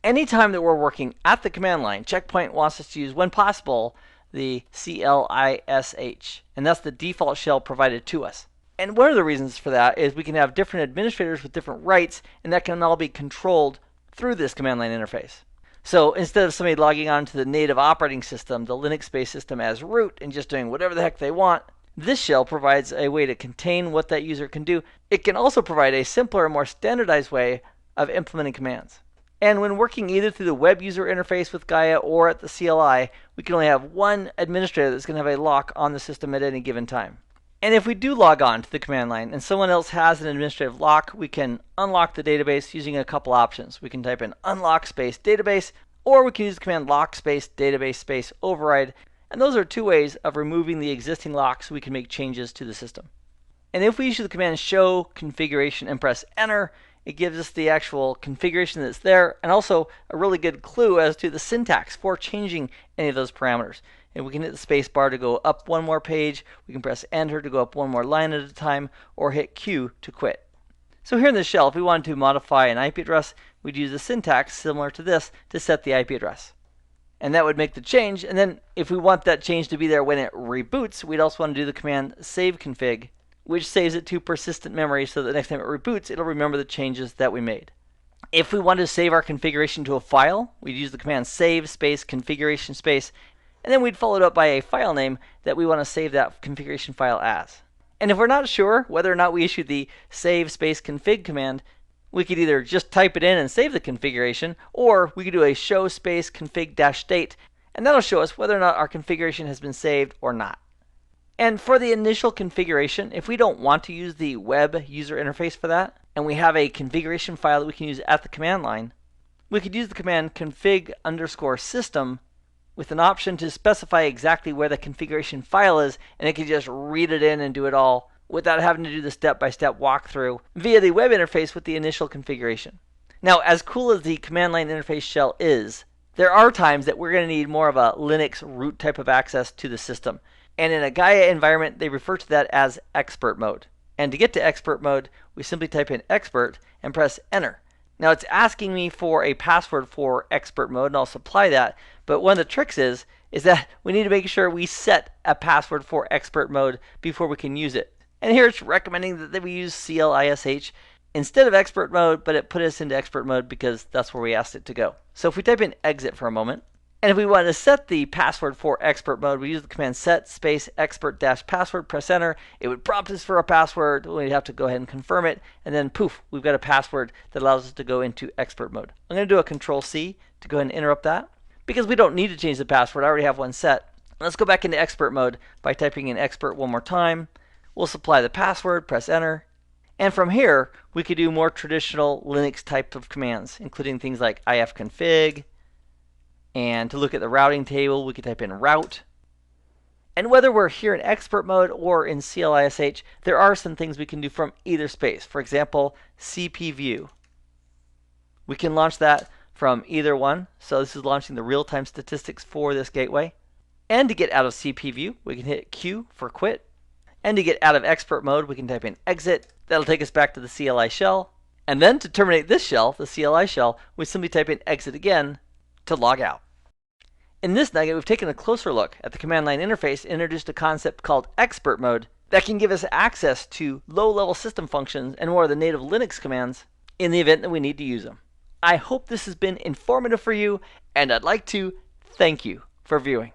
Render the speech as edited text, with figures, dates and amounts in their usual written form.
Anytime that we're working at the command line, Checkpoint wants us to use, when possible, the CLISH, and that's the default shell provided to us. And one of the reasons for that is we can have different administrators with different rights, and that can all be controlled through this command line interface. So instead of somebody logging on to the native operating system, the Linux-based system as root, and just doing whatever the heck they want, this shell provides a way to contain what that user can do. It can also provide a simpler and more standardized way of implementing commands. And when working either through the web user interface with Gaia or at the CLI, we can only have one administrator that's going to have a lock on the system at any given time. And if we do log on to the command line and someone else has an administrative lock, we can unlock the database using a couple options. We can type in unlock space database, or we can use the command lock space database space override. And those are two ways of removing the existing lock so we can make changes to the system. And if we issue the command show configuration and press enter, it gives us the actual configuration that's there, and also a really good clue as to the syntax for changing any of those parameters. And we can hit the space bar to go up one more page, we can press enter to go up one more line at a time, or hit Q to quit. So here in the shell, if we wanted to modify an IP address, we'd use a syntax similar to this to set the IP address. And that would make the change, and then if we want that change to be there when it reboots, we'd also want to do the command save config, which saves it to persistent memory so that next time it reboots, it'll remember the changes that we made. If we want to save our configuration to a file, we'd use the command save space configuration space, and then we'd follow it up by a file name that we want to save that configuration file as. And if we're not sure whether or not we issue the save space config command, we could either just type it in and save the configuration, or we could do a show space config-state, and that'll show us whether or not our configuration has been saved or not. And for the initial configuration, if we don't want to use the web user interface for that, and we have a configuration file that we can use at the command line, we could use the command config_system with an option to specify exactly where the configuration file is, and it can just read it in and do it all without having to do the step-by-step walkthrough via the web interface with the initial configuration. Now, as cool as the command line interface shell is, there are times that we're going to need more of a Linux root type of access to the system. And in a Gaia environment, they refer to that as expert mode. And to get to expert mode, we simply type in expert and press enter. Now it's asking me for a password for expert mode, and I'll supply that. But one of the tricks is that we need to make sure we set a password for expert mode before we can use it. And here it's recommending that we use CLISH instead of expert mode, but it put us into expert mode because that's where we asked it to go. So if we type in exit for a moment, and if we want to set the password for expert mode, we use the command set space expert-password, press enter. It would prompt us for a password. We'd have to go ahead and confirm it, and then poof, we've got a password that allows us to go into expert mode. I'm going to do a Control-C to go ahead and interrupt that, because we don't need to change the password. I already have one set. Let's go back into expert mode by typing in expert one more time. We'll supply the password, press enter, and from here, we could do more traditional Linux type of commands, including things like ifconfig. And to look at the routing table, we could type in route. And whether we're here in expert mode or in CLISH, there are some things we can do from either space. For example, cpview. We can launch that from either one. So this is launching the real-time statistics for this gateway. And to get out of cpview, we can hit Q for quit. And to get out of expert mode, we can type in exit. That'll take us back to the CLI shell. And then to terminate this shell, the CLI shell, we simply type in exit again to log out. In this nugget, we've taken a closer look at the command line interface and introduced a concept called expert mode that can give us access to low-level system functions and more of the native Linux commands in the event that we need to use them. I hope this has been informative for you, and I'd like to thank you for viewing.